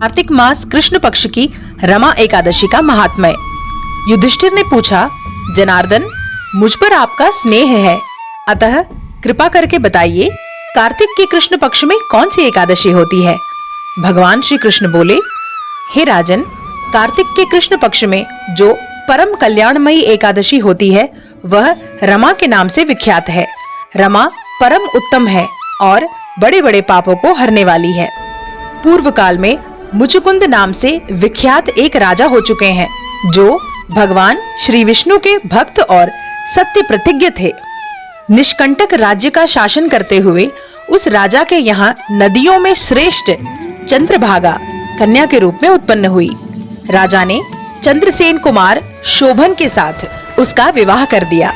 कार्तिक मास कृष्ण पक्ष की रमा एकादशी का महात्म्य। युधिष्ठिर ने पूछा, जनार्दन, मुझ पर आपका स्नेह है, अतः कृपा करके बताइए कार्तिक के कृष्ण पक्ष में कौन सी एकादशी होती है। भगवान श्री कृष्ण बोले, हे राजन, कार्तिक के कृष्ण पक्ष में जो परम कल्याणमयी एकादशी होती है वह रमा के नाम से विख्यात है। रमा परम उत्तम है और बड़े बड़े पापों को हरने वाली है। पूर्व काल में मुचुकुंद नाम से विख्यात एक राजा हो चुके हैं जो भगवान श्री विष्णु के भक्त और सत्य प्रतिज्ञ थे। निष्कंटक राज्य का शासन करते हुए उस राजा के यहाँ नदियों में श्रेष्ठ चंद्रभागा कन्या के रूप में उत्पन्न हुई। राजा ने चंद्रसेन कुमार शोभन के साथ उसका विवाह कर दिया।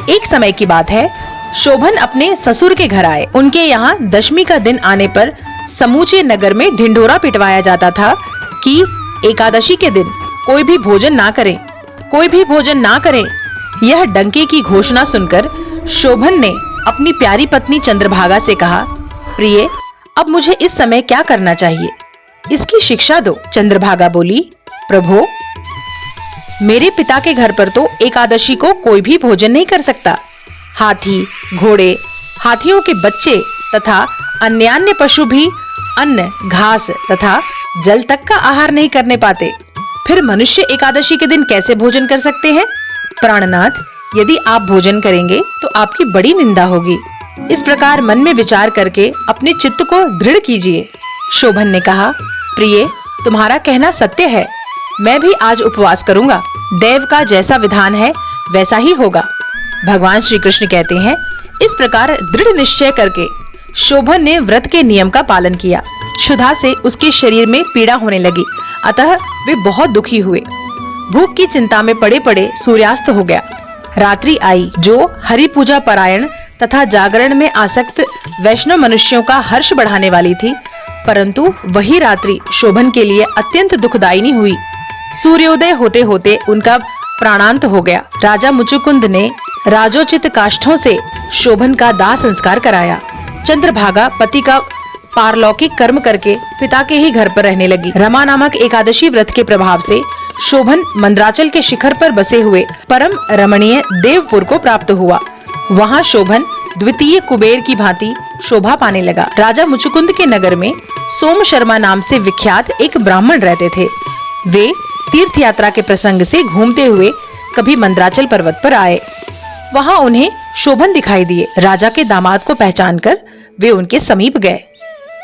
एक समय की बात है, शोभन अपने ससुर के घर आए। उनके यहाँ दशमी का दिन आने पर समूचे नगर में ढिंढोरा पिटवाया जाता था कि एकादशी के दिन कोई भी भोजन ना करे, कोई भी भोजन ना करे। यह डंके की घोषणा सुनकर शोभन ने अपनी प्यारी पत्नी चंद्रभागा से कहा, प्रिय, अब मुझे इस समय क्या करना चाहिए, इसकी शिक्षा दो। चंद्रभागा बोली, प्रभु, मेरे पिता के घर पर तो एकादशी को कोई भी भोजन नहीं कर सकता। हाथी, घोड़े, हाथियों के बच्चे तथा अन्य पशु भी अन्न, घास तथा जल तक का आहार नहीं करने पाते। फिर मनुष्य एकादशी के दिन कैसे भोजन कर सकते हैं? प्राणनाथ, यदि आप भोजन करेंगे तो आपकी बड़ी निंदा होगी। इस प्रकार मन में विचार करके अपने चित्त को दृढ़ कीजिए। शोभन ने कहा, प्रिय, तुम्हारा कहना सत्य है, मैं भी आज उपवास करूंगा। देव का जैसा विधान है वैसा ही होगा। भगवान श्री कृष्ण कहते हैं, इस प्रकार दृढ़ निश्चय करके शोभन ने व्रत के नियम का पालन किया। क्षुधा से उसके शरीर में पीड़ा होने लगी, अतः वे बहुत दुखी हुए। भूख की चिंता में पड़े पड़े सूर्यास्त हो गया। रात्रि आई जो हरि पूजा परायण तथा जागरण में आसक्त वैष्णव मनुष्यों का हर्ष बढ़ाने वाली थी, परंतु वही रात्रि शोभन के लिए अत्यंत दुखदायिनी हुई। सूर्योदय होते होते उनका प्राणांत हो गया। राजा मुचुकुंद ने राजोचित काष्ठों से शोभन का दाह संस्कार कराया। चंद्रभागा पति का पारलौकिक कर्म करके पिता के ही घर पर रहने लगी। रमा नामक एकादशी व्रत के प्रभाव से शोभन मंद्राचल के शिखर पर बसे हुए परम रमणीय देवपुर को प्राप्त हुआ। वहाँ शोभन द्वितीय कुबेर की भांति शोभा पाने लगा। राजा मुचुकुंद के नगर में सोम शर्मा नाम से विख्यात एक ब्राह्मण रहते थे। वे तीर्थ यात्रा के प्रसंग से घूमते हुए कभी मंद्राचल पर्वत पर आए। वहाँ उन्हें शोभन दिखाई दिए। राजा के दामाद को पहचानकर वे उनके समीप गए।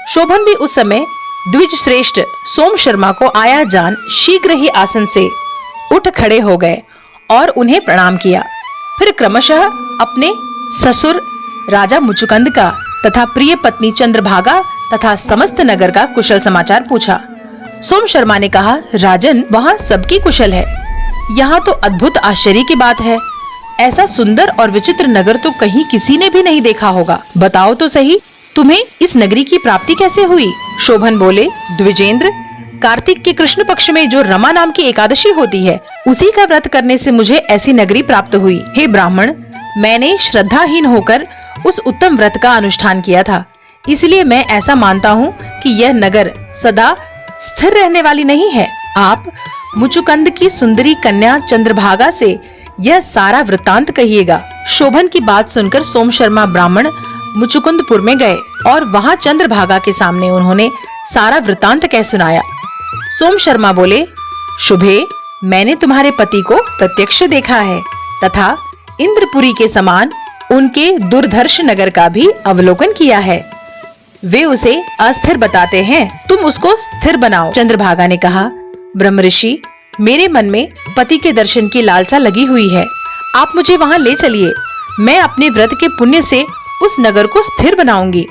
शोभन भी उस समय द्विज श्रेष्ठ सोम शर्मा को आया जान शीघ्र ही आसन से उठ खड़े हो गए और उन्हें प्रणाम किया। फिर क्रमशः अपने ससुर राजा मुचुकुंद का तथा प्रिय पत्नी चंद्रभागा तथा समस्त नगर का कुशल समाचार पूछा। सोम शर्मा ने कहा, राजन, वहाँ सबकी कुशल है। यहाँ तो अद्भुत आश्चर्य की बात है। ऐसा सुंदर और विचित्र नगर तो कहीं किसी ने भी नहीं देखा होगा। बताओ तो सही, तुम्हें इस नगरी की प्राप्ति कैसे हुई? शोभन बोले, द्विजेंद्र, कार्तिक के कृष्ण पक्ष में जो रमा नाम की एकादशी होती है, उसी का व्रत करने से मुझे ऐसी नगरी प्राप्त हुई। हे ब्राह्मण, मैंने श्रद्धाहीन होकर उस उत्तम व्रत का अनुष्ठान किया था, इसलिए मैं ऐसा मानता हूँ कि यह नगर सदा स्थिर रहने वाली नहीं है। आप मुचुकुंद की सुंदरी कन्या चंद्रभागा से यह सारा वृत्तांत कहिएगा। शोभन की बात सुनकर सोम शर्मा ब्राह्मण मुचुकुंदपुर में गए और वहाँ चंद्रभागा के सामने उन्होंने सारा वृत्तांत कह सुनाया। सोम शर्मा बोले, शुभे, मैंने तुम्हारे पति को प्रत्यक्ष देखा है तथा इंद्रपुरी के समान उनके दुर्धर्ष नगर का भी अवलोकन किया है। वे उसे अस्थिर बताते हैं, तुम उसको स्थिर बनाओ। चंद्रभागा ने कहा, ब्रह्म ऋषि, मेरे मन में पति के दर्शन की लालसा लगी हुई है। आप मुझे वहाँ ले चलिए, मैं अपने व्रत के पुण्य से उस नगर को स्थिर बनाऊंगी।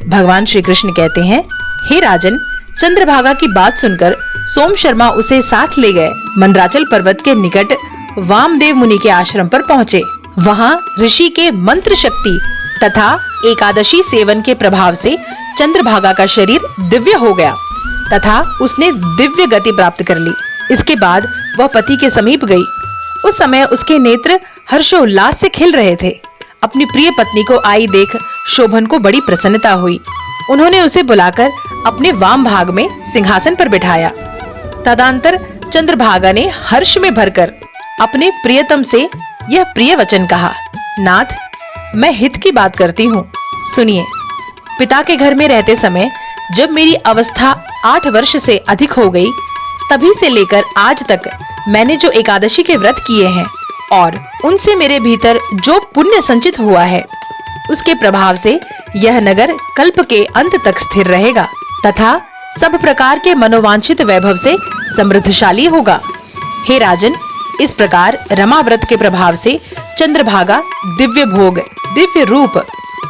भगवान श्री कृष्ण कहते हैं, हे राजन, चंद्रभागा की बात सुनकर सोम शर्मा उसे साथ ले गए। मंद्राचल पर्वत के निकट वामदेव मुनि के आश्रम पर पहुँचे। वहाँ ऋषि के मंत्र शक्ति तथा एकादशी सेवन के प्रभाव से चंद्रभागा का शरीर दिव्य हो गया तथा उसने दिव्य गति प्राप्त कर ली। इसके बाद वह पति के समीप गई। उस समय उसके नेत्र हर्षोल्लास से खिल रहे थे। अपनी प्रिय पत्नी को आई देख शोभन को बड़ी प्रसन्नता हुई। उन्होंने उसे बुलाकर अपने वाम भाग में सिंहासन पर बिठाया। तदंतर चंद्रभागा ने हर्ष में भरकर अपने प्रियतम से यह प्रिय वचन कहा, नाथ, मैं हित की बात करती हूँ, सुनिए। पिता के घर में रहते समय जब मेरी अवस्था 8 वर्ष से अधिक हो गई, तभी से लेकर आज तक मैंने जो एकादशी के व्रत किए हैं और उनसे मेरे भीतर जो पुण्य संचित हुआ है, उसके प्रभाव से यह नगर कल्प के अंत तक स्थिर रहेगा तथा सब प्रकार के मनोवांछित वैभव से समृद्धशाली होगा। हे राजन, इस प्रकार रमा व्रत के प्रभाव से चंद्रभागा दिव्य भोग, दिव्य रूप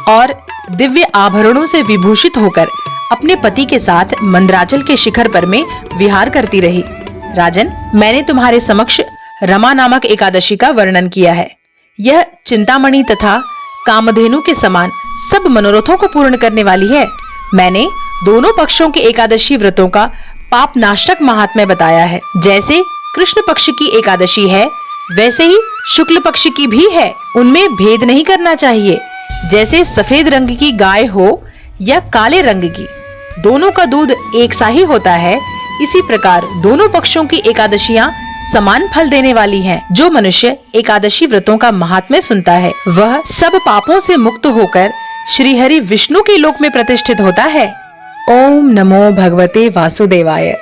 और दिव्य आभरणों से विभूषित होकर अपने पति के साथ मंदराचल के शिखर पर में विहार करती रही। राजन, मैंने तुम्हारे समक्ष रमा नामक एकादशी का वर्णन किया है। यह चिंतामणि तथा कामधेनु के समान सब मनोरथों को पूर्ण करने वाली है। मैंने दोनों पक्षों के एकादशी व्रतों का पाप नाशक महात्म्य बताया है। जैसे कृष्ण पक्ष की एकादशी है, वैसे ही शुक्ल पक्ष की भी है। उनमें भेद नहीं करना चाहिए। जैसे सफेद रंग की गाय हो या काले रंग की, दोनों का दूध एक सा ही होता है, इसी प्रकार दोनों पक्षों की एकादशियां समान फल देने वाली हैं। जो मनुष्य एकादशी व्रतों का महात्म्य सुनता है, वह सब पापों से मुक्त होकर श्री हरि विष्णु के लोक में प्रतिष्ठित होता है। ओम नमो भगवते वासुदेवाय।